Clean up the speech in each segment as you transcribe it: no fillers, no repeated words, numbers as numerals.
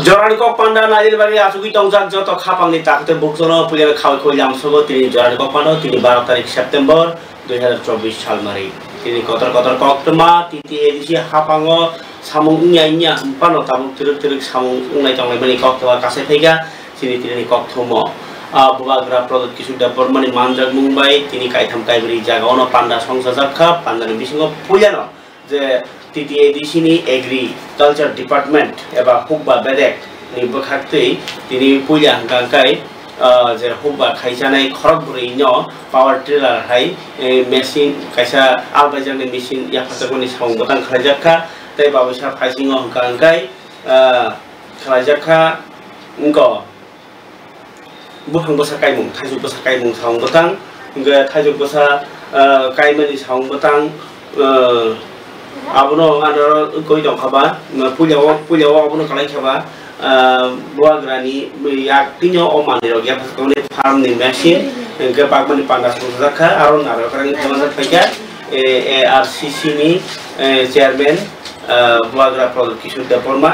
Joraniko Panda Nailbari Asuki Tongjak Joto Kapang di Takte Buksono Punya Kawai Koyam Sogo Tini Joraniko Panda Tini 12 tarik September 2024 সাল মারি তিনি কতর কক্তমা তিতি এদিসি হাপাঙ্গ সামুং ইnya empano tabuk tiruk samung ungnai tonglai bani koktawa kasai thaiga তিনি কক্তম বুবাগ্রা প্রদত্ত কিছু development মানজাক Mumbai তিনি কাইথাম কাইবরি জায়গা on পান্ডা সংসদ জাখা পান্ডানি বিসিং পুজানো যে তিতি এদিসিনি এগ্রিকালচার ডিপার্টমেন্ট এবা হুকবা বেদেক नि बखाक्तै তিনি পুজা গাঙ্কাই যে হুকবা খাইজানাই খরগবুরি ন পাওয়ার টিলার হাই মেশিন কাইসা আলবাইজানি মেশিন ইয়াফাতাগনি সাউং বতাं খাইজাखा তাই বাবুসা ফাইসিং গাঙ্কাই খাইजाखा इंको बुहां बसा काइमुं थाइजु बसा काइमुं साउं बतां इंगे थाइजु बसा काइमनि sound बतां abono andor koi dong khaba pujawa abono kalai khaba buagrani yak tinyo omani ro ya phakone farm ni machine ke pakmani panda sujaka aron aro karang thamasa thaika ARCC ni chairman buagra product kishur deporma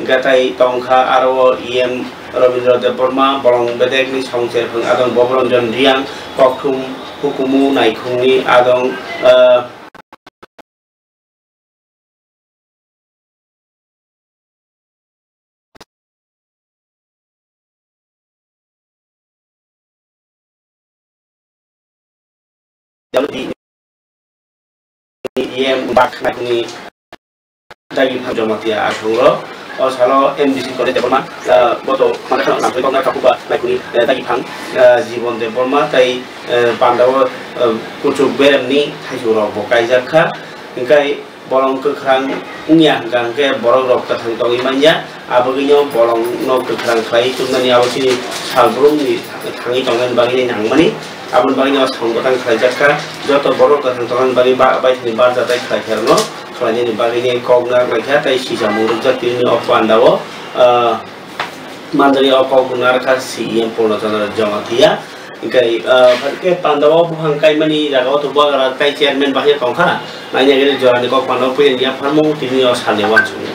gatai tongkha aro EM Robindra Deporma bolong bedek ni saung cherphang adong bobolonjon riang kokthum hukumu naikhungni adong EM bakni dagi phajomatia asungro osalo MDC kole deporma boto manakha nampai kongna kapuba naikuni dagi phang jibon deporma tai pandawo kuchuk beremni thaijuro bokaijaka ingkai bolong kekrang nya gangke borok rok kathang tongi manja abogino bolong no kekrang khai tumnani awsini salbrum ni thangi tongan bagi nangmani abon bagi no songgotang khaijaka joto borok kathang tongan bagi baisni barjatai khaikherno khalani bagi ni kogna rakha tai sisa muruk jatini opandawo mandari opaugunar ka CM Purnachandra Jamatia ingkai pharke pandawo buhang kaimani jagao to buagra kai chairman bahya tongkha naina gele jorani ko pandawo puyen ya farmo tini osalewan sunu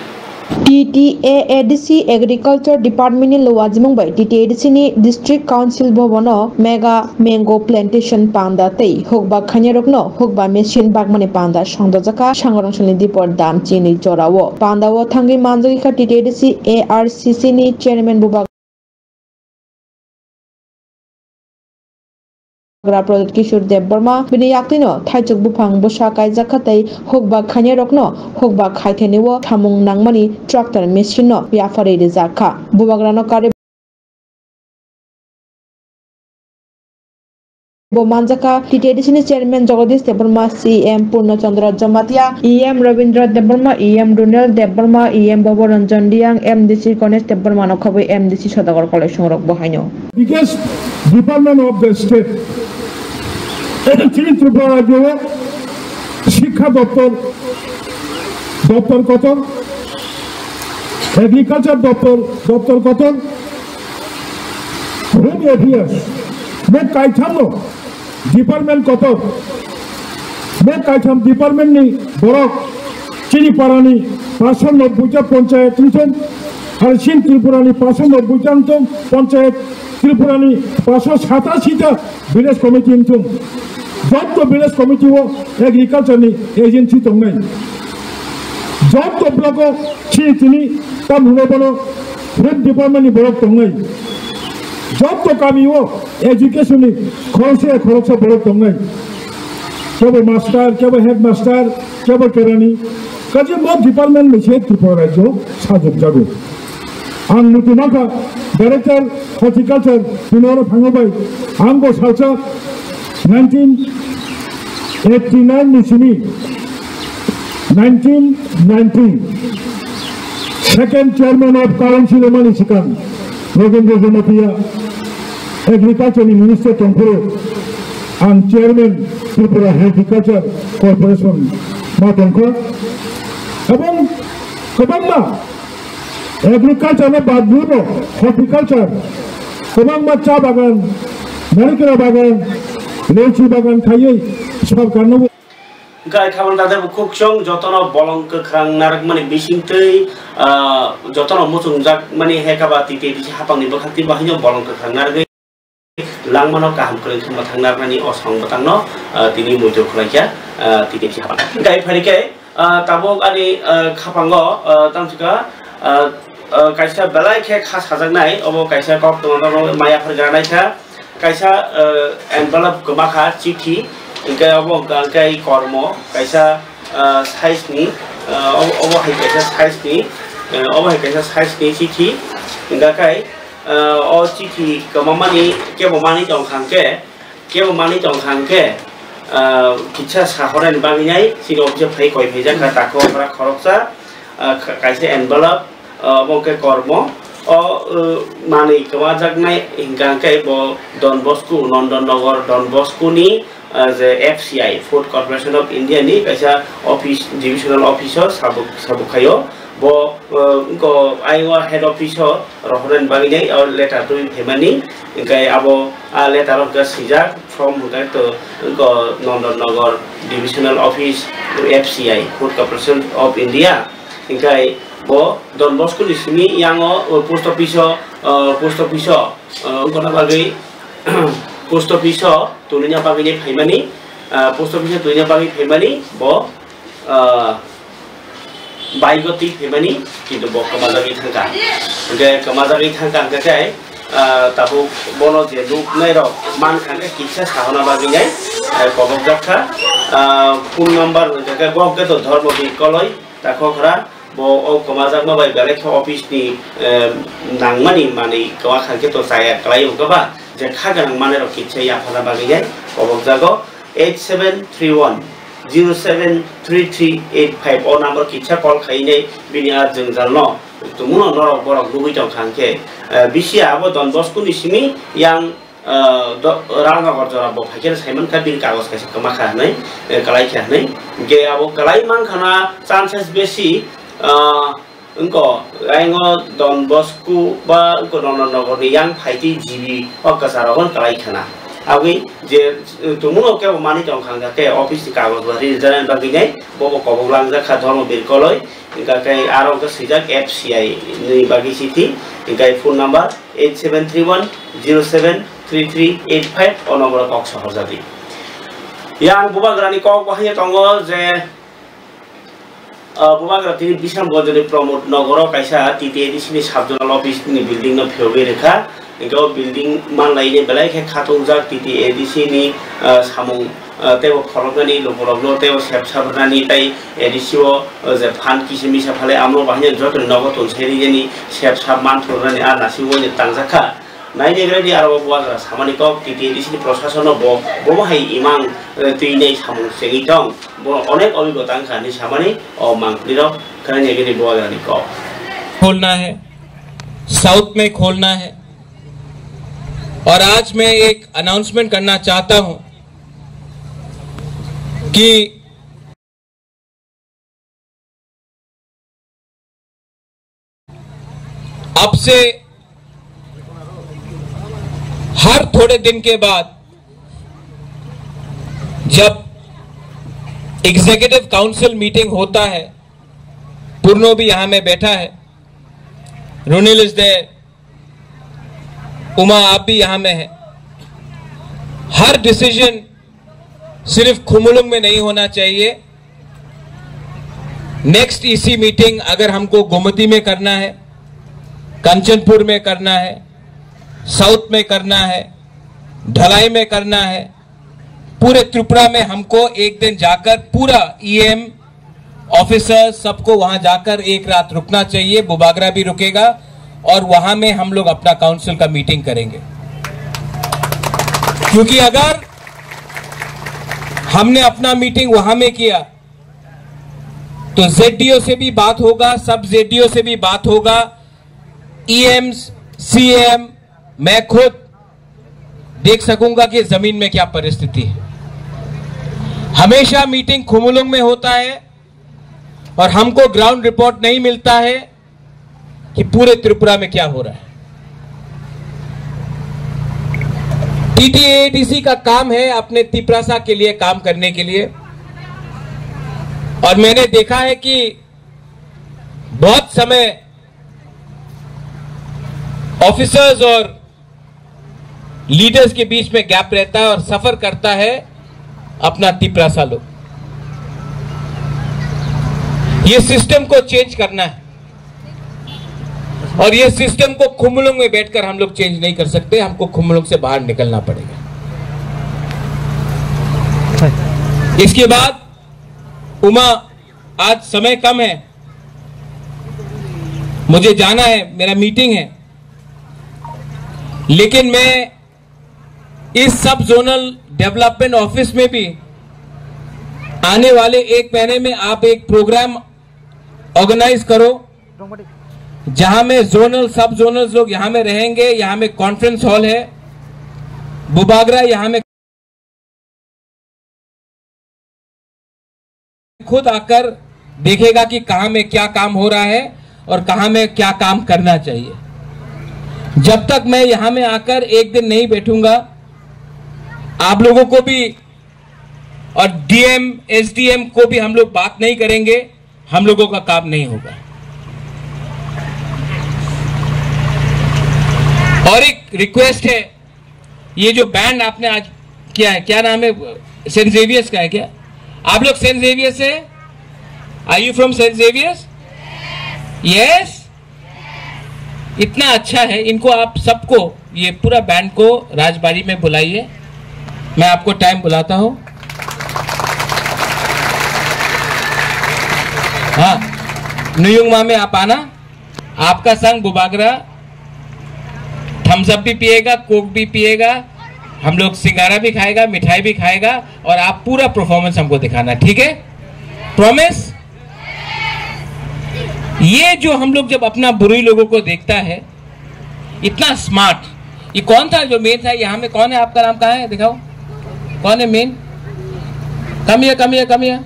TTADC Agriculture Department in Lowajimong by TTADC ni District Council Bobono Mega Mango Plantation Panda Tei Hokba Khanyarokno Hokba Machine Bagmani Panda Sangdojaka Sangorong Shali Dipor Dam Chini Jorawo Pandawo Thangi Manjika TTADC ARCC ni Chairman Bubag Project Kishur Deborma bini yaktino thaijok bufang bosa kaijaka tai hokba khanyarokno hokba khaitheniwo thamung nangmani tractor machine no yafare rizaka bubagrano kare Bomanjaka TTADC Chairman Jagadish Deborma CM Purnachandra Jamatia EM Robindra Deborma EM Runel Deborma EM Boboranjan Diang MDC Konesh Deborma no khabai MDC Sodagar College Songrok Bohaino Biggest department of the state Tripura রাজ্যে শিক্ষা দপ্তর কত agriculture দপ্তর কত home affairs মে কাইথাম department কত মে কাইথাম department নি বরক চিনিপাড়ানি 590টা পঞ্চায়েত নিছেন আর scene ত্রিপুরানি 590টা panchayat ত্রিপুরানি 587টা village committee নিছেন যত ভিলেজ কমিটি ও এগ্রিকালচারনি এজেন্সি দंनाय যত ব্লক চিনি তাম হুবনো হেড ডিপার্টমেন্টনি বরক দंनाय যত গামি ও এডুকেশননি খরচে বরক দंनाय কেবল মাস্টার কেবল হেডমাস্টার কেবল কেরানি কাজে মো ডিপার্টমেন্ট মিছে ত্রিপুরা রাজ্য সাজক যাবে आं नुथुमाखा डाइरेक्टर हर्टिकालचार बिनाव थांबाय आंबो salsa 1989 निसिनि 1990 second chairman of council मानि सिकां रविंद्र जमातिया एग्रीकालचार मिनिस्टर टंफोरो आं चेयरमैन त्रिपुरा हर्टिकालचार कर्पोरेशन मा दंखो এবং गोबां मा एग्रिकालचार बादबो हर्टिकालचार गोबां मा चा बागान नारिकेल बागान लेचि बागान थायै सरकारनो गाय खाबन दादर खुकसं जतन बलंक ख्रां नारक माने बिसिंतै जतन मुसुं जाक माने हेकाबा तिते दिसि हापांनि बखाति बाहिनो बलंक ख्रां नारगै langmano kaham kring khama thangnar nani osong batangno tini mujo khulaikya tini si hapan gai pharike tabok ani khapango tamsika kaisa belai khe khas hajaknai obo kaisa kok tongno maya pharganai kha kaisa envelope gomakha chithi gai obo gai kormo kaisa size ni obo hai kaisa size ni obo hai kaisa size ni chithi gakai o chithi kamamani kebomani jongkhangke kitcha sahoran baginai sino obje phai koi pheja ka tako pra khoroksa kaise envelope boke kormo o mani kawajaknai hingangkai bo Don Bosco London Nogor Don Bosco ni the FCI Food Corporation of India ni kaisa office divisional officer sabukhayo bo ko aiwa head officer rohran baginai or letter to hemani kai abo letter of the sijak from to ko London Nogor divisional office to FCI Food Corporation of India kai bo Don Bosco ni sini yango post office kona bagai post office tulinya baginai hemani post office tulinya baginai hemani bo baigoti hemani kintu bo kamajagi thangka ge kamajagi thangka gakai tabu bono je luk nai ro man khang kitcha sahona baginai kobok jakha phone number gakai bo ke to dharmo bi koloi takho khara bo o kamajagma bai belekha office ni nangmani mani kawa khangke to saya klai ukaba je khagang mane ro kitcha ya phala baginai kobok jago 8731 073385 o number kitcha call khaine binia jengjalno tumuno norok borok lugui tong khangke bisia abo Don Bosco ni simi yang Rangnagar jora bo phaiken Simon ka bin kagos kaise kama khanai kalai khanai ge abo kalai man khana chances beshi unko aingo Don Bosco ba unko Nogor ni yang phaiti jibi okasaragon kalai khana awi je tumuno ke mani jong khangga ke office kagos bari jaran baginai bobo koboglang jakha dharmo bir koloi inga kai aro ke sijak FCI ni bagi siti inga phone number 8731073385 o number kok sahorjadi yang bubagrani kok bahaya tongo je bubagra tini bisam gojoni promote nogoro kaisa titi edisini subzonal office ni building no phiobe rekha इंको building मान लाइने बेलाय के खाtung jak titi edisi ni samung tebo khorogani loborogno tebo sepsabrani tai edisio je phan kisimi saphale amro bahine jotoni nogoton serijeni sepsab manthurani ar nasibo ni tangjaka naine gredi aro buagra samani kok titi edisi ni prosasono bo hai imang tuinei samung segitong bo onek obigota angkhani samani o mangpliro khane geni buagra ni kok खोलना है south में खोलना है और आज मैं एक announcement करना चाहता हूं कि अब से हर थोड़े दिन के बाद जब एग्जीक्यूटिव काउंसिल मीटिंग होता है, पूर्णो भी यहां में बैठा है, रुनिल इज देयर, उमा आप भी यहां में है। हर डिसीजन सिर्फ खुमुलुंग में नहीं होना चाहिए। नेक्स्ट ईसी मीटिंग अगर हमको गोमती में करना है, कंचनपुर में करना है, साउथ में करना है, ढलाई में करना है, पूरे त्रिपुरा में हमको एक दिन जाकर पूरा ईएम ऑफिसर सबको वहां जाकर एक रात रुकना चाहिए। बुबागरा भी रुकेगा और वहां में हम लोग अपना काउंसिल का मीटिंग करेंगे, क्योंकि अगर हमने अपना मीटिंग वहां में किया तो जेडीओ से भी बात होगा, सब जेडीओ से भी बात होगा, ईएम सीएम मैं खुद देख सकूंगा कि जमीन में क्या परिस्थिति है। हमेशा मीटिंग खुमुलुंग में होता है और हमको ग्राउंड रिपोर्ट नहीं मिलता है कि पूरे त्रिपुरा में क्या हो रहा है। TTADC का काम है अपने तिपरासा के लिए काम करने के लिए, और मैंने देखा है कि बहुत समय ऑफिसर्स और लीडर्स के बीच में गैप रहता है और सफर करता है अपना तिपरासा लोग। ये सिस्टम को चेंज करना है और ये सिस्टम को खुमुलुंग में बैठकर हम लोग चेंज नहीं कर सकते, हमको खुमुलुंग से बाहर निकलना पड़ेगा। इसके बाद उमा, आज समय कम है, मुझे जाना है, मेरा मीटिंग है, लेकिन मैं इस सब जोनल डेवलपमेंट ऑफिस में भी आने वाले 1 महीने में आप एक प्रोग्राम ऑर्गेनाइज करो जहां में जोनल सब जोनल लोग यहां में रहेंगे। यहां में कॉन्फ्रेंस हॉल है बुबागरा, यहां में खुद आकर देखेगा कि कहां में क्या काम हो रहा है और कहां में क्या काम करना चाहिए। जब तक मैं यहां में आकर एक दिन नहीं बैठूंगा, आप लोगों को भी और DM SDM को भी हम लोग बात नहीं करेंगे, हम लोगों का काम नहीं होगा। और एक रिक्वेस्ट है, ये जो बैंड आपने आज किया है, क्या नाम है, सेंट जेवियर्स का है क्या? आप लोग सेंट जेवियर्स से? Are you from Saint Xavier's? Yes. इतना अच्छा है, इनको आप सबको, ये पूरा बैंड को राजबाड़ी में बुलाइए, मैं आपको टाइम बुलाता हूं। हाँ, नुयुंगमा में आप आना, आपका संग बुबागरा थम्स अप भी पिएगा, कोक भी पिएगा, हम लोग सिंगारा भी खाएगा, मिठाई भी खाएगा, और आप पूरा परफॉर्मेंस हमको दिखाना, ठीक है? प्रॉमिस? ये जो हम लोग जब अपना बुरी लोगों को देखता है, इतना स्मार्ट, ये कौन था जो मेन था यहाँ में? कौन है? आपका नाम कहाँ है, दिखाओ कौन है मेन? कमिया कमिया कमिया।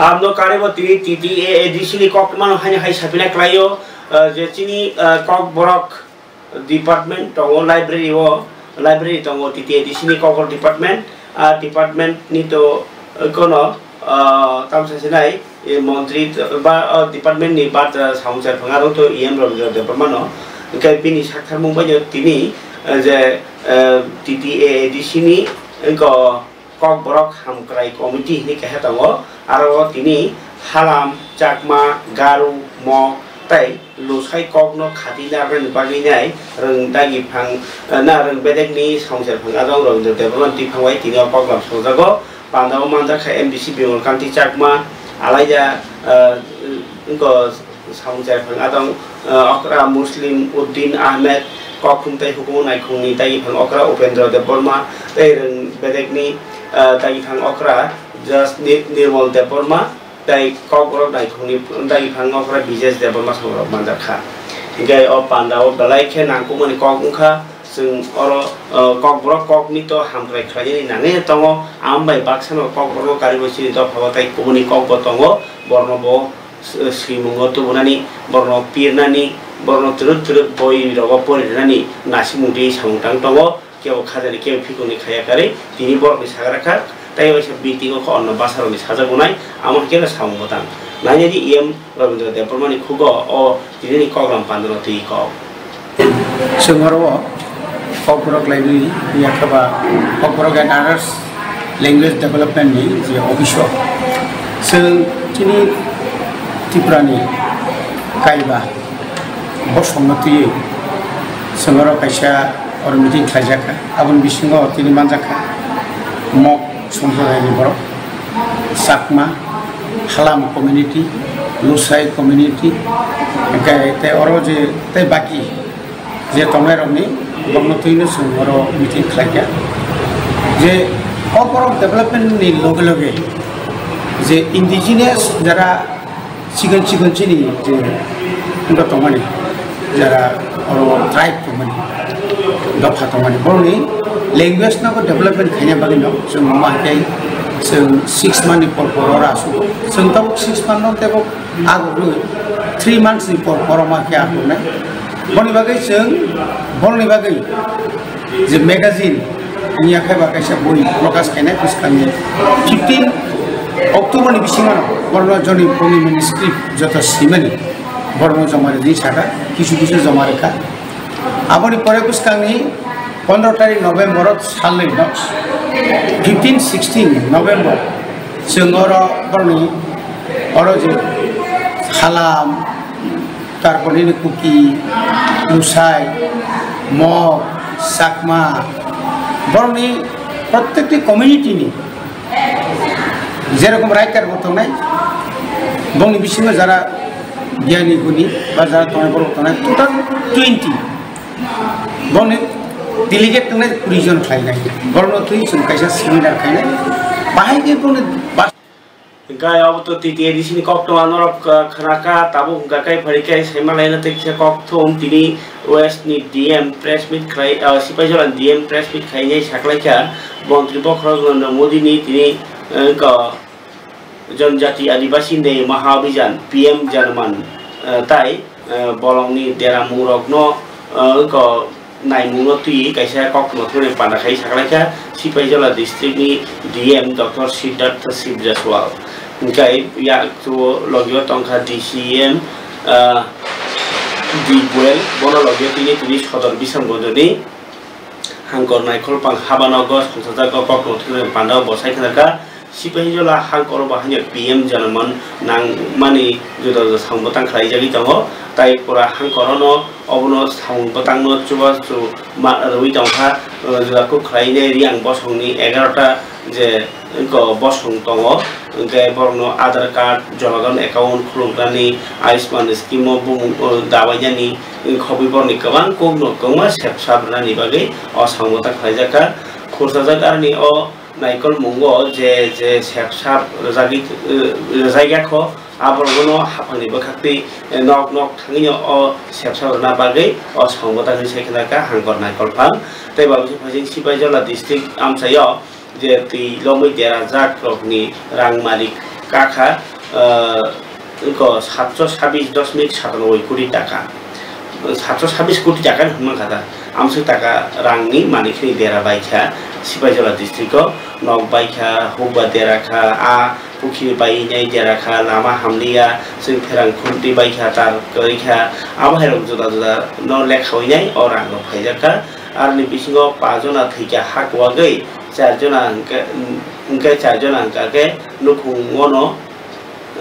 आप लोग कार्य बोती TTADC नि कॉक मानो हाई सापिना क्लायो जेचिनी कॉक बोरक डिपार्टमेंट तो लाइब्रेरी वो लाइब्रेरी तो वो TTADC नि कॉक डिपार्टमेंट नि तो कोनो तम से नहीं ये मंत्री बा डिपार्टमेंट नि बात सामुचार फंगारो तो EM रोड दे परमानो कई बिनी साक्षर मुंबई जो तिनी जे TTADC नि इनको कॉक बोरक हम क्राई कमिटी नि कहता वो आरो तिनी हालाम चाकमा गारू मो तै लुसाई कॉक नो खातिना रन बागी नाय रंग दागी फंग ना रंग बेदेक नि साउंसर फंग आदों रंग डेवलपमेंट ति फंगवाई तिनी कॉक लाम सोजागो पांदाव मानजा खा MDC बिमल कांति चाकमा आलाइजा इनको साउंसर फंग आदों अकरा मुस्लिम उद्दीन अहमद कॉक खुंताई हुकुम नाय खुंनी ताई फंग अकरा उपेंद्र देव बर्मा तै रंग बेदेक नि ताई फंग अकरा जस्ट निर्मल देवबर्मा ताई कॉक नाय खुंनी ताई फंग अकरा विजेश देवबर्मा संग्रह मानजा खा गए और पांदाव बलाई खे नांगको मनि कॉक उखा जों और कॉक ब्रक कॉक नि तो हामफ्राय खायनि नांगे तंगो आम बाय बाक्सन कॉक ब्रक कारिबसि तो फवाताय कुमनि कॉक बतंगो बर्नबो श्रीमुंगो तुबनानि बर्न पिरनानि बर्न तुरुत तुरुत बय रगो परिनानि नासिमुंति साउंटां तंगो केव खाजानि केव फिकुनि खाया कारे तिनि बरनि सागराखा ताई वैसे बीटिंग को अन्य बासारों में साजा बुनाई आमर के लिए साउंड बताएं नाइने दी EM रविंद्र देवबर्मानी खुगो और तिनी कॉग्राम पांडुरो ती कॉग संगरो कॉग्राम लाइब्रेरी या कबा कॉग्राम एंड अदर्स लैंग्वेज डेवलपमेंट में जो ऑफिसर सं तिनी त्रिपुरानी काइबा बसंगति संगरो कैसा और मीटिंग खाजाका अबन बिसिंगो तिनी मानजाका मक संप्रदायनि बर साकमा हालाम कम्युनिटी लुसाई कम्युनिटी ते और जे ते बाकी जे तंगनाय रंगनि बंगतुइनो संगरो मीटिंग खालाया जे कॉर्पोरेट डेवलपमेंट नि लगे लगे जे इंडिजिनियस जरा सिगन सिगन चिनि जे उनका तंगनि যারা ট্রাইব মানে दफा तमानि बर'नि लेंगुवेज नांगौ डेभेलपमेन्ट खायनाय बागै दं जों माहाय जों 6 मान्थनि पर आसु जों दा 6 मान्थआव तेबो आगु 3 मान्थनि पर माखै आगुनाय बर'नि बागै जों बर'नि बागै जे मेगाजिन नि आखाय बागैसा बय प्रकाश खायनाय पुस्तकनि 15 अक्ट'बरनि बिसिङाव बर'ना जनि बर'नि मेनुस्क्रिप्ट जत सिमानि बर'नो जमारे दि साका किछु जमा रेखा आबनि परे पुस्तकनि 15 तारिख नभेम्बर सालनै 15-16 नभेम्बर जों बर'नि जे खालाम तारपरनि कुकी लुसाइ मग साकमा बर'नि प्रत्येकटी कम्युनिटीनि जेरकम राइटार बतनाय बंनि बिसिङाव जारा गियानी गुनी बा जारा तनाय बर' तनाय टोटाल 20 बर'नि डेलिगेट तनाय 20 जन खायनाय बर'नो थुइ जों कायसा सेमिनार खायनाय बाहायगे बर'नि Gaya auto titi edisi kokto anorok khanaka tabu gakai parikai semalena tekse kokto tini west ni DM press meet khai sipajolan DM press meet khaine saklaika mantri pokhrogno modi ni tini ka जनजाति आदिवासी ने महाअभियान PM जनमान ताई bolongni dera murokno ka नाइमुनो तुई कैसा कॉकनो थोड़े पाना खाई सकलाका Sipahijala district नि DM डॉक्टर सिद्धार्थ शिव जसवाल उनका या तो लगियो तंखा DCM दिगुएल बनो लगियो तिनी सदर बिसम गजनी हांकर नाइखल पां हाबानगर संसाजाक कॉकनो थोड़े पाना बसाई खनाका सिपाहीजला हांकर बाहाय PM जनमन नां मानि जुदा सांबतां खाई जागि दङ ताई पुरा हांकरनो अबनो सांबतांनो चुबासु मा रवि दंखा जुदाखौ खाइने रियां बसंनि 11टा जे बसं दङ ओंखाय बरनो आधार कार्ड जलगन एकाउन्ट खुलुमग्रानि आयुष्मान स्किम दाबायनानि खबि बरनि गोबां कोगनो गोमा सेबसाबनानि बागै असांबतां खाइजाका खुरसाजागारनि अ नाइकल मुंगो जे सेबसाब जायगाखौ आबरगनो हाफांनि बखाक्ति नक थाङिनो अ सेबसाबना बागै अ संबतानि सेखनाका हांगर नाइकल फां तैबाबो फाजिं सिपाहीजला डिस्ट्रिक्ट आमसायो जे ति लमै देरा जाकनि रांमारि काखा 726.97 कोटी टाका 726 कोटी टाका होनमाखादा आमसो टाका रांनि मानिखनि देरा बायखा सिपाहीजला डिस्ट्रिक्टआव नक बायखा हुबा देराखा आ पुखि बायनाय देराखा लामा हामलिया जों फेरांखुन्ति बायखा तार गैखा आबहायरक जुदा जुदा न लेखावैनाय अ रां फायजाखा आरनि बिसिङाव 5 जना थैखा हाकवागै 4 जना अंके 4 जना अंकाके नुखुङनो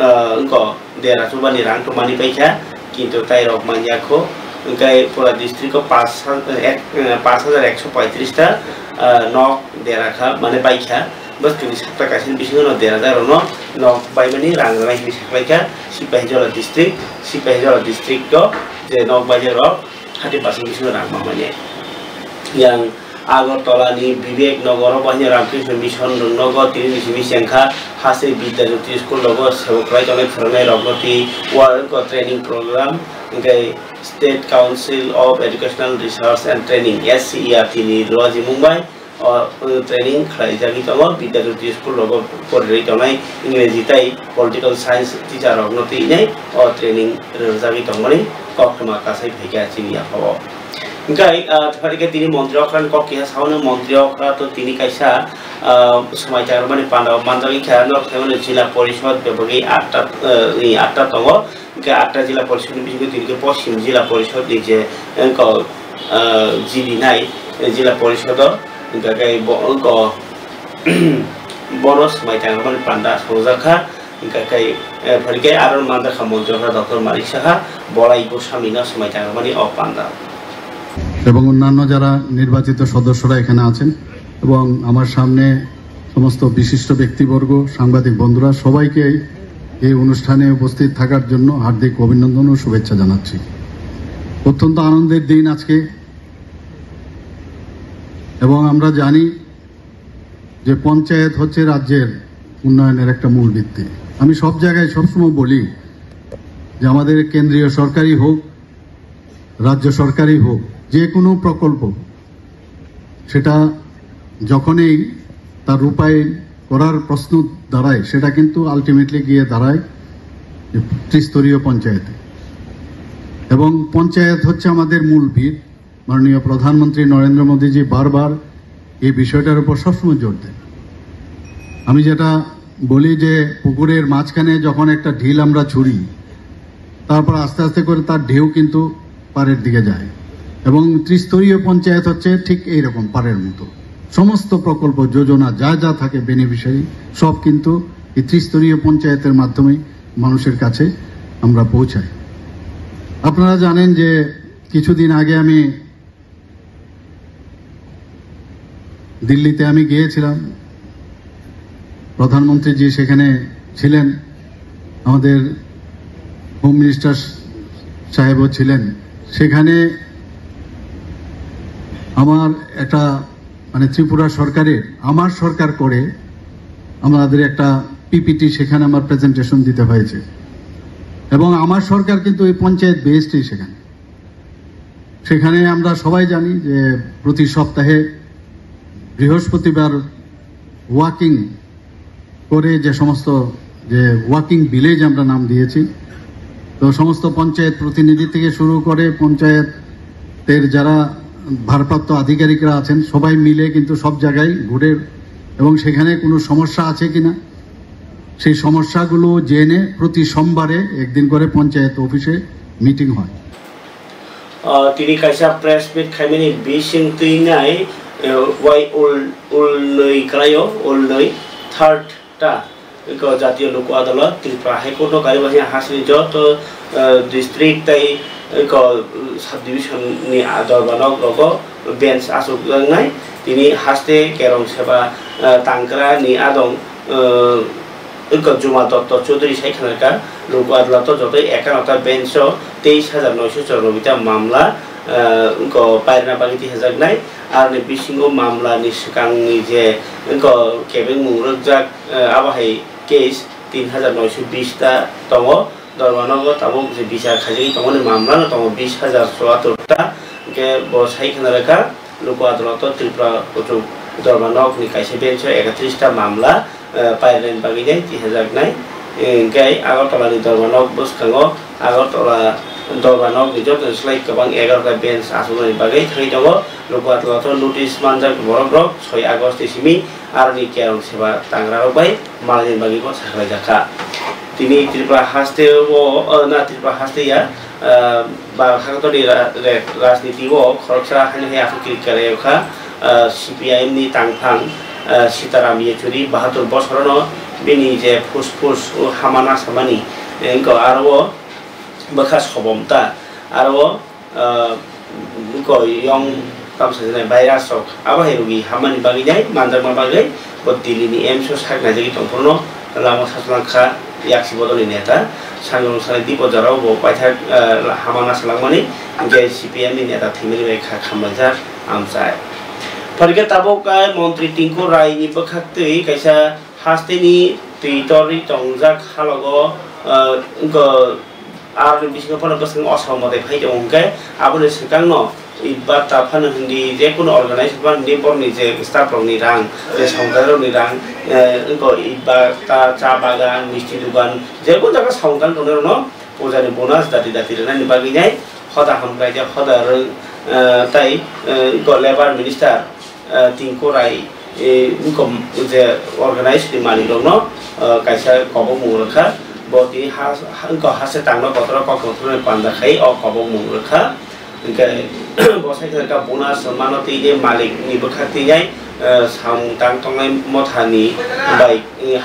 अंको देरा सुबानि रां टमानि बायखा किन्तु ताइरक मानियाखौ अंके पुरा डिस्ट्रिक्टआव 5135 टा नक देराखा माने बायखा बस तुनि सातटा कासिन बिसिङाव देरा जारनो नक बायमानि रां रायनि साख्लायखा सिपाहीजला डिस्ट्रिक्ट जे नक बायजेर 30% बिसिङाव रां माने yang Agartala ni Vivek Nagor banyak Ramkrisna Mission Nagor tini misi sengkha hasil Vidyajyoti School logo sebokrai jone pernai logoti world training program ngai State Council of Educational Research and Training SCERT ni Loji Mumbai training khlai jagi tamo Vidyajyoti School logo porri tonai English tai political science teacher lognoti nei training jagi tomani koktoma kasai bhega chini apaw Enggak, tadi tini Menteri Okran kok kia sauna Menteri Okran tu tini kaisa semacam mana pandau mandiri kerana kerana Jila Polisi berbagi atta tongo, enggak atta Jila Polisi ni juga tini ke posim Jila Polisi ni je engkau jili nai Jila Polisi tu enggak kaya engkau boros semacam mana pandai sozakha enggak kaya tadi kaya aron mandiri Menteri Okran Dr. Malik Shah bola ibu samina semacam mana opanda এবং অন্যান্য যারা নির্বাচিত সদস্যরা এখানে আছেন এবং আমার সামনে সমস্ত বিশিষ্ট ব্যক্তিবর্গ সাংবাদিক বন্ধুরা সবাইকে এই অনুষ্ঠানে উপস্থিত থাকার জন্য হার্দিক অভিনন্দন ও শুভেচ্ছা জানাচ্ছি অত্যন্ত আনন্দের দিন আজকে এবং আমরা জানি যে পঞ্চায়েত হচ্ছে রাজ্যের উন্নয়নের একটা মূল ভিত্তি আমি সব জায়গায় সবসময় বলি যে আমাদের কেন্দ্রীয় সরকারই হোক রাজ্য সরকারই হোক, যে কোনো প্রকল্প সেটা যখনই তার রূপায়ণ করার প্রশ্ন দাঁড়ায়, সেটা কিন্তু আলটিমেটলি গিয়ে দাঁড়ায় ত্রিস্তরীয় পঞ্চায়েতে। এবং পঞ্চায়েত হচ্ছে আমাদের মূল ভিত। মাননীয় প্রধানমন্ত্রী নরেন্দ্র মোদীজি বারবার এই বিষয়টার উপর সবসময় জোর দেন। আমি যেটা বলি যে পুকুরের মাঝখানে যখন একটা ঢিল আমরা ছুড়ি, তারপর আস্তে আস্তে করে তার ঢেউ কিন্তু পাড়ের দিকে যায়, এবং ত্রিস্তরীয় পঞ্চায়েত হচ্ছে ঠিক এইরকম পাড়ের মতো। সমস্ত প্রকল্প যোজনা যা যা থাকে বেনিফিশিয়ারি সব কিন্তু এই ত্রিস্তরীয় পঞ্চায়েতের মাধ্যমে মানুষের কাছে আমরা পৌঁছাই। আপনারা জানেন যে কিছুদিন আগে আমি দিল্লিতে গিয়েছিলাম, প্রধানমন্ত্রীজি সেখানে ছিলেন, আমাদের হোম মিনিস্টার সাহেবও ছিলেন। সেখানে আমার একটা ত্রিপুরা সরকারের আমার সরকার করে আমাদের একটা পিপিটি সেখানে আমার প্রেজেন্টেশন দিতে হয়েছে, এবং আমার সরকার কিন্তু এই পঞ্চায়েত বেসডই সেখানে আমরা সবাই জানি যে প্রতি সপ্তাহে বৃহস্পতিবার ওয়াকিং করে যে সমস্ত যে ওয়াকিং ভিলেজ আমরা নাম দিয়েছি, তো সমস্ত পঞ্চায়েত প্রতিনিধি থেকে শুরু করে পঞ্চায়েতের যারা ভারপ্রাপ্ত আধিকারিকরা আছেন সবাই মিলে কিন্তু সব জায়গায় ঘুরে, এবং সেখানে কোনো সমস্যা আছে কিনা সেই সমস্যাগুলো জেনে প্রতি সোমবারে একদিন করে পঞ্চায়েত অফিসে মিটিং হয়। তিনি কাইসা প্রেস মিট খাইমেনি বিশিং তুইনাই ওয়াই উলনৈ ক্রায়ো উলনৈ থার্ডটা জাতীয় লোক আদালত ত্রিপুরা হাইকোর্ট কারিবাসী হাসনি যত ডিস্ট্রিক্ট তাই সাব ডিভিশনनि দরবাरनाव लोगो बेन्च आसुगनाय तिनि हास्ते केरं सेबा तांग्रानि आदं जुमा दत्त चौधरी साइखानका लोक आदालत जत 51টা बेन्च 23,994টা मामला पायरना बागिति हेजागनाय आरो बिसिङाव मामलानि सिगांनि जे केबिन मुंरजाक आबाहाय केस 3,920টা दङ दरबारनाव ताबो जे बिचार खाजि तमनि मामला तम 20,074टा के साइखानका लोक आदालत त्रिपुरा कोर्ट दरबारनाव नि काइसे बेन्च 31टा मामला पायरन बागिनाय 3000नाय गाय आगरतलानि दरबारनाव बसखाङो आगरतला दरबारनाव निजो स्लाइ गोबां 11टा बेन्च आसुनाय बागै थै दङ लोक आदालत नोटिस मानजाक बरब्रक 6 आगस्ट सिमी आरनि केरं सेबा तांग्राराव बाय मालनि बागैबो साखलाय जाखा তিনি ত্রিপুরা হাসতে ও না ত্রিপুরা হাসতেয়া বারখাগতনি রাজনীতি ও খরকসা হানে আফিকি কারেখা সিপিআইএম नि तांफां सीताराम येचुरी 72 বছরনো बेनि जे फुसफुस हामाना सामानि एंको आरो बखा सबमता आरो को यं तामसाजने भाइरास आबाहाय रुगि हामानि बागै जाय मानजामा बागै दिल्लीनि एम्स सागना जागि तंफोरनो लामा सासलांखा याक्सी बदलनि नेता सांगं सानै दिपजाराव बो पाइथा हामाना सालांमानि जे सीपीएम नि नेता थिमिलि रेखा खामबाजार आमसाय फरिके ताबोकाय मंत्री टिंकु राय नि बखाक्तै काइसा हास्तेनि दैतरि तंजाक हालगो आरो बिसिङाव फन बसङ असहमतै फाइदोंखाय आबोले सिगांनो इबा ताफान हिन्दी जे कोनो अर्गानाइज बा नेबरनि जे स्टाफनि रां जे साउन्डारनि रां इबा ता चा बागान मिस्टी दुकान जेबो जागा साउन्डार दनो न पूजानि बोनास दाति दाति रनानि बागिनाय हदा हमगाय जे हदा ताई लेबार मिनिस्टार टिंकु राय जे अर्गानाइज नि मालिक दङ काइसा कबो मुरखा बदि हासे तांनो कतर ककथ्र पान्दा खाइ अ कबो मुरखा बसाइखा बोनास मानति जे मालिक नि बखाति जाय साम तां तंनाय मथानि बाय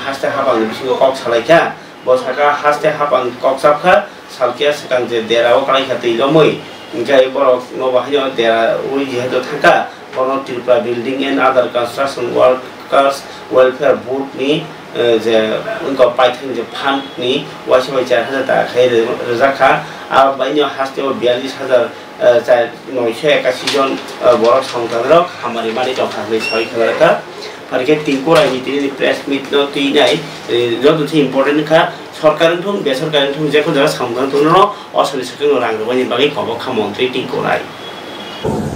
हास्ते हाबां बिसिङाव कक सालायखा बसाका हास्ते हाबां कक साबखा सालकिया सिगां जे देराव कालायखा दैलमै गाय बरक नबाहाय देरा उइ जेहेतु थाका बन Tripura building and other construction workers welfare board नि जे उनको पाइथन जे फंड नि वासिबाय 4,000 टाका खाय रजाखा आ बायनो हास्तेव 42,981 जन बरक संस्थानर खामानि मानि दंखाखै सयखालका फरके तिनको रायनिति प्रेस मिट न तिनाय जति इम्पोर्टेन्ट खा সরকারি থুম বেসরকারি থুম যেকোনো জায়গা সামগ্রী তুলনো অসলি সাথে রাঙ্গবানি বাকি কবক্ষা মন্ত্রী টিঙ্কোলাই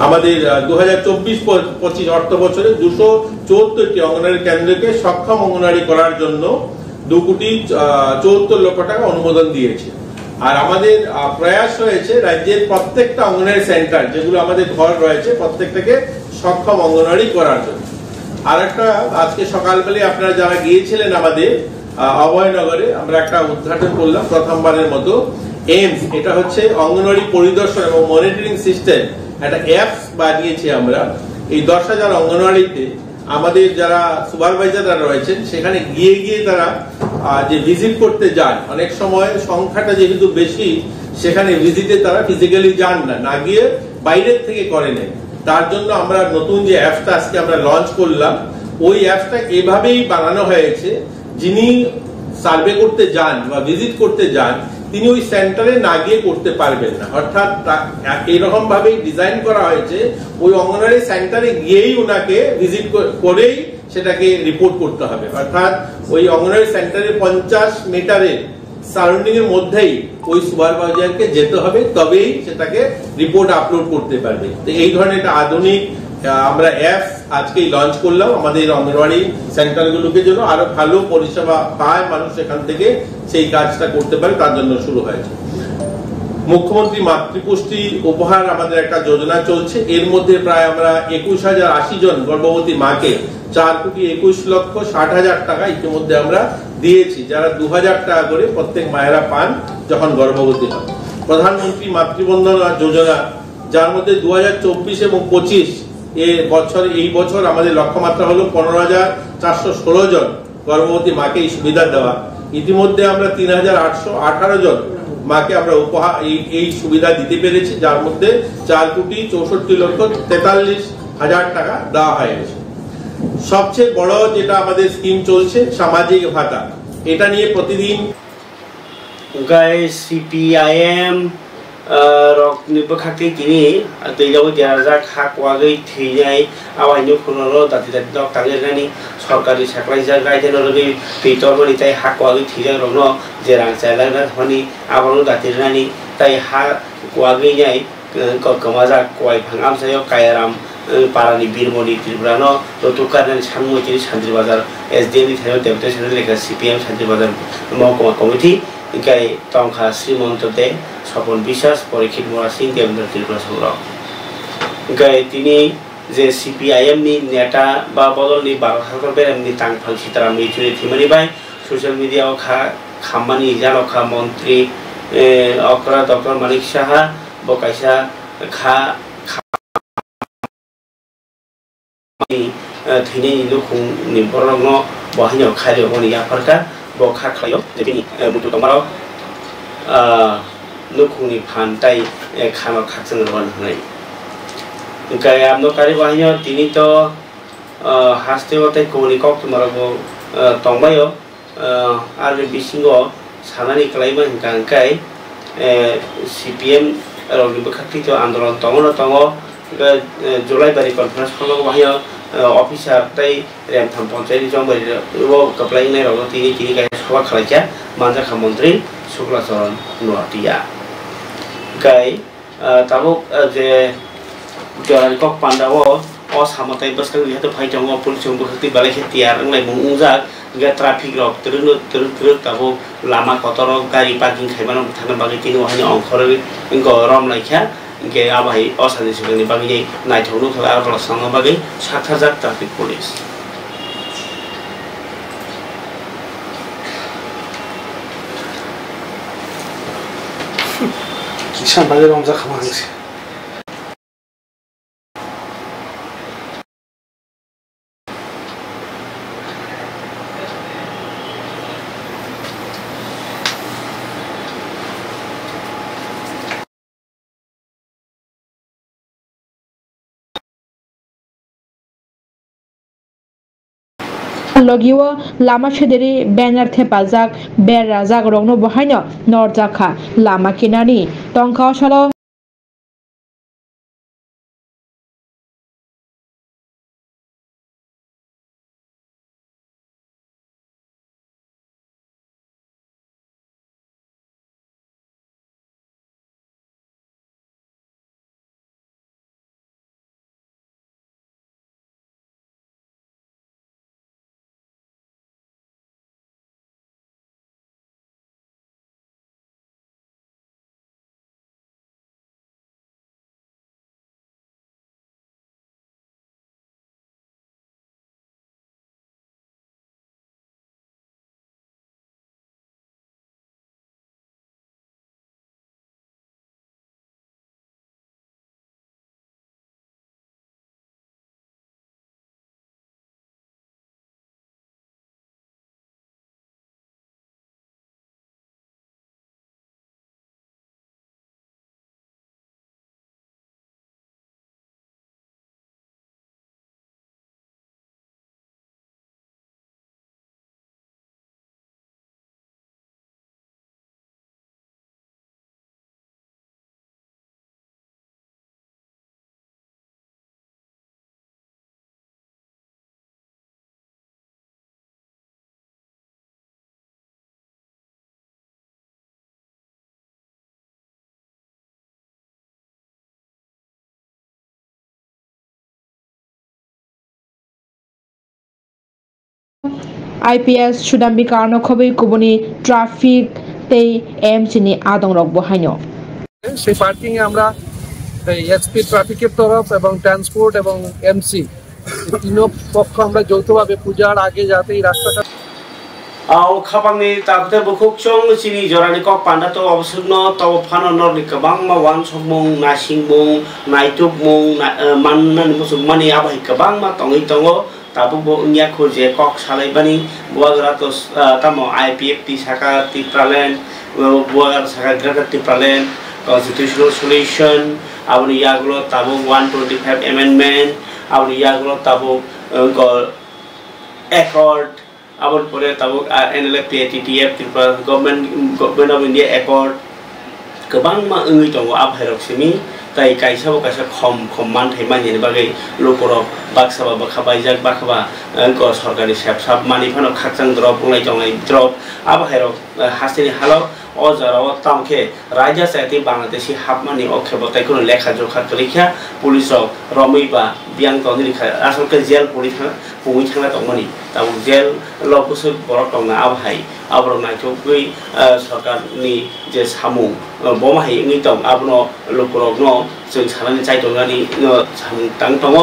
আমাদের 2024-25 অর্থ বছরে 274টি অঙ্গনওয়াড়ি কেন্দ্রকে সক্ষম অঙ্গনওয়াড়ি করার জন্য 2,74,00,000 টাকা অনুমোদন দিয়েছে। আর আমাদের প্রয়াস রয়েছে রাজ্যের প্রত্যেকটা অঙ্গনওয়াড়ি সেন্টার যেগুলো আমাদের ঘর রয়েছে প্রত্যেকটাকে সক্ষম অঙ্গনওয়াড়ি করার জন্য। আর একটা আজকে সকালবেলায় আপনারা যারা গিয়েছিলেন আমাদের অভয়নগরে আমরা একটা উদ্ঘাটন করলাম প্রথমবারের মতো এইমস, এটা হচ্ছে অঙ্গনওয়াড়ি পরিদর্শন এবং মনিটরিং সিস্টেম, একটা অ্যাপস বানিয়েছি আমরা। এই 10,000 অঙ্গনওয়াড়িতে আমাদের যারা সুপারভাইজাররা রয়েছেন সেখানে গিয়ে গিয়ে তারা যে ভিজিট করতে যান, অনেক সময় সংখ্যাটা যেহেতু বেশি সেখানে ভিজিটে তারা ফিজিক্যালি যান না গিয়ে বাইরের থেকে করে নেন। তার জন্য আমরা নতুন যে অ্যাপসটা আজকে আমরা লঞ্চ করলাম, ওই অ্যাপসটা এভাবেই বানানো হয়েছে যিনি সার্ভে করতে যান বা ভিজিট করতে যান তিনি ওই সেন্টারে না গিয়ে করতে পারবেন না। অর্থাৎ এইরকম ভাবেই ডিজাইন করা হয়েছে ওই অঙ্গনওয়াড়ি সেন্টারে গিয়েই ওনাকে ভিজিট করেই সেটাকে রিপোর্ট করতে হবে। অর্থাৎ ওই অঙ্গনওয়াড়ি সেন্টারে 50 মিটারের সারাউন্ডিং এর মধ্যেই ওই সুপারভাইজারকে যেতে হবে, তবেই সেটাকে রিপোর্ট আপলোড করতে পারবে। তো এই ধরনের একটা আধুনিক আমরা অ্যাপস আজকেই লঞ্চ করলাম আমাদের অঙ্গনওয়াড়ি সেন্টারগুলোকে জন্য আরো ভালো পরিষেবা পায় মানুষ এখান থেকে সেই কাজটা করতে পারে তার জন্য শুরু হয়েছে। মুখ্যমন্ত্রী মাতৃপুষ্টি উপহার আমাদের একটা যোজনা চলছে, এর মধ্যে প্রায় আমরা 21,080 জন গর্ভবতী মাকে 4,21,60,000 টাকা ইতিমধ্যে আমরা দিয়েছি, যারা 2,000 টাকা করে প্রত্যেক মায়েরা পান যখন গর্ভবতী হন। প্রধানমন্ত্রী মাতৃবন্দনা যোজনা, যার মধ্যে 2024 এবং 25 এই বছর আমাদের লক্ষ্যমাত্রা হলো 15,416 জন গর্ভবতী মাকে এই সুবিধা দেওয়া। ইতিমধ্যে আমরা 3,818 জন মাকে আমরা উপহার এই সুবিধা দিতে পেরেছি, যার মধ্যে 4,64,43,000 টাকা দেওয়া হয়েছে। সবচেয়ে বড় যেটা আমাদের স্কিম চলছে সামাজিক ভাতা, এটা নিয়ে প্রতিদিন CPIM rok ni bakati kini teijaw diarjak hak wagei theinai awainu khunoro dati dok tangerani সরকারি সাকলাই জায়গায় যেন রবি পিতর বলি তাই হাক ওয়াগি থিজা রনো যে রাং চাইলাগার হনি আবারও দাতির রানি তাই হা ওয়াগি যাই কমাজা কয় ভাঙাম সায়ও কায়ারাম পারানি বীরমণি ত্রিপুরানো রতুকারনানি সাংমৈতিরি শান্তি বাজার SDM থাইও ডেপুটেশন লেখা CPM শান্তি বাজার মহকুমা কমিটি গাই তংখা শ্রীমন্ত দে স্বপন বিশ্বাস পরীক্ষিত মরা সিং দেবেন্দ্র ত্রিপুরা সংগ্রহ গাই তিনি যে CPIM ni नेता বা বদলনি 12 হাজার বেরামনি তাংফাং সীতারাম মিচুরি থিমানি বাই সোশ্যাল মিডিয়া খামানি জানখা মন্ত্রী অকরা ডক্টর মানিক সাহা বকাইসা খা থিনে লুখুং ni borongno bahino khario boni afarka bokha khlayo jebini butu tomaro lukungni phantai khano khakjang ron hanai Gaya amno kari bahino tini to haste otai koni kok tumarago tongbayo arbe bisingo sanani kalaiba hingkai CPM rogni bakati to andolon tongo Julai bari conference kholo bahino officer tai rem tham panchayat jongbari ro kaplai nai rogo tini kai sabha khalaicha manja kha mantri Shukla Charan Nuatia Gai tabuk je Jalan kok pandawo os hamatai bas kan lihat pai jongo polisi bukti balai tiar ngai munguzak ga traffic rok terus tabo lama kotor gari parking khaiban thana bagi tini wahani ongkhor rom laikha ge abai osani sugani bagi nai thonu khala ar sanga bagi 7,000 traffic police Kisah bagi romza khamangsi Logiwa lama shederi banner thepajak ber rajak rongno bahaino norjakha lama kinani tongkha salo IPS Sudambi Karno Khobi Kubuni Traffic Tei MC ni Adong Rok Bohaino. সেই parking এ আমরা SP ট্রাফিকের তরফ এবং transport এবং MC তিনো পক্ষ আমরা যৌথভাবে পূজার আগে যাতে এই রাস্তাটা খাপাংনি তাকতে বুকুকচং চিনি জরানি কক পান্ডা তো অবসন্ন তব ফানো নরনি কবাং মা ওয়ান সমং নাসিংমং নাইতুকমং মাননানি মুসুকমানি আবাই কবাং মা তঙ্গি তঙ্গো তাবু bo nya khoje kok salai bani buagra to tamo IPF ti saka ti pralen buagar saka grata ti pralen constitutional solution aboni yaglo tabo 125 amendment aboni yaglo tabo accord abon pore tabo NLF TTF government of India accord kebang ma ngui tongo abhairok simi tai kaisa bo kaisa khom man thai mani ni bagai lokorok baksaba bakhabai jak bakhaba ko sarkari sap mani phano khakchang drop ngai jongai drop abhairok hasini halo o jarao tamkhe raja saiti bangladeshi hapmani okhebotai kono lekha jokha tolikha police rok romoi ba biang toni kha asolke jail police pungui thangla tongmani tabu jail lokusu borok tongna abhai abrok na chokui sarkar ni je samung boma hai ngi tong abno lokorok no जों सानानै चाइतंगानि सामतां दङ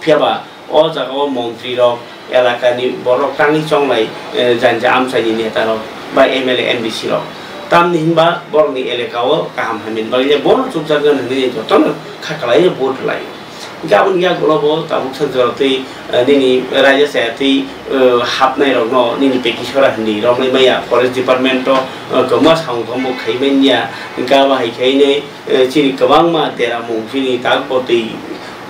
फियाबा अ जागाव मन्त्रि रक एलाकानि बरक टांनि चंलाय जानजा आमसाइनि नेता रक बा MLA MDC रक तामनि हिनबा बरनि एलेकाव गाहाम हामिन बायले बर जुगजागन होननि जतन खाखलाय भोट लाय गाबन या गलबो ताबुक सजरतै दिनि राजा सायातै हाबनाय रक न निनि पेकिसरा हनि रमै माया फरेस्ट डिपार्टमेन्ट गमा साउथमो खैमेनिया गाबा हाइखैने चिनि गोबां मा तेरा मुंसिनि तागबतै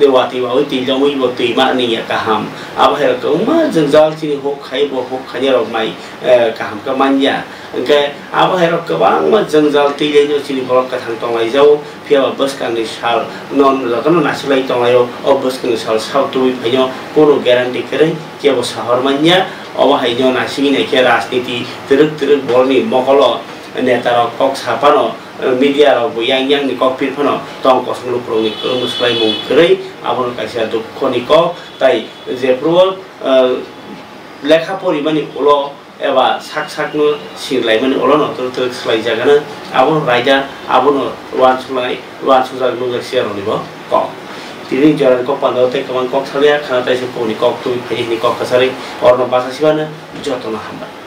देवाति बावै तिजमै बतै मानि गाहाम आबहाय गोमा जोंजाल चिनि हक खायबो हक खानि रक माइ गाहाम कमानिया ओंके आबहाय गोबां मा जोंजाल तिजैनो चिनि बरक कथां तंलायजौ फियाबा बसकांनि साल नन जतन नासिलाय तंलायो अ बसकांनि साल साउतुइ फाइनो कोनो ग्यारान्टी करे केबो शहर मानिया अबहायनो नासिनि नेखे राजनीति तिरक बरनि मकल नेता रक कक सापानो media rok yang ni kok pirpano tong kosong lu pro ni muslai mung krai abon kaisa duk khoni ko tai je pro lekha pori mani ulo eba sak no singlai mani ulo no tur slai jagana abon raja abon wan sulai lu sia ro ni bo ko tini jaran ko pando te kaman kok salia khana tai se poni kok tu ni kok kasari orno basa sibana jotona hamba